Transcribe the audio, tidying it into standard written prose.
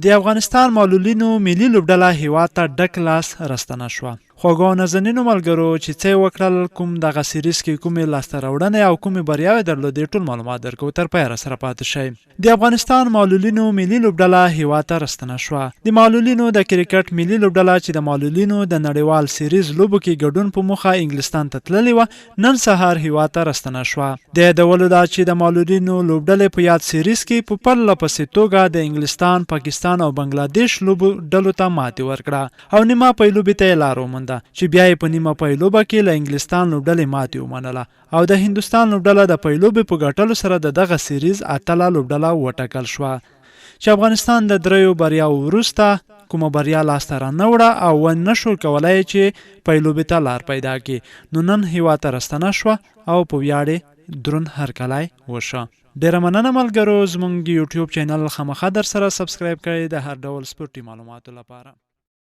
د افغانستان معلولینو ملي لوبډله هیواد ته ډک لاس راستنه شوه. خوږو نازنینو ملګرو چې څه یې وکړل، کوم دغه سیریز کې کومې لاسته راوړنې او کومې بریاوې درلودې، ټول معلومات درکوو. تر پایه راسره پاتې شئ. د افغانستان معلولینو ملي لوبډله هیواد ته راستنه شوه. د معلولینو د کرکټ ملي لوبډله چې د معلولینو د نړیوال سیریز لوبو کې ګډون په موخه انګلستان ته تللې وه، نن سهار هیواد ته راستنه شوه. د یادولو ده چې د معلولینو لوبډلې په یاد سیریز کې په پرله پسې توګه د انګلستان، پاکستان او بنگلادیش لوبو ډلو ته ماتې ورکړه او نیمه پای لوبې ته یې لار ومونده، چې بیا یې په نیمه پای لوبه کې له انګلستان لوبډلې ماتې ومنله او د هندوستان لوبډله د پای لوبې په ګټلو سره د دغه سیریز اتله لوبډله وټاکل شوه. چې افغانستان د دریو بریاو وروسته کومه بریا لاسته رانه وړه او ونشو کولای چې پای لوبې ته لار پیدا کړي، نو نن هیواد ته راستنه شوه او په ویاړ درون هرکلی وشه. ډیره مننه ملګرو، زموږ یوټیوب چینل خامخا در سره سبسکرایب کړئ د هر ډول سپورتي معلوماتو لپاره.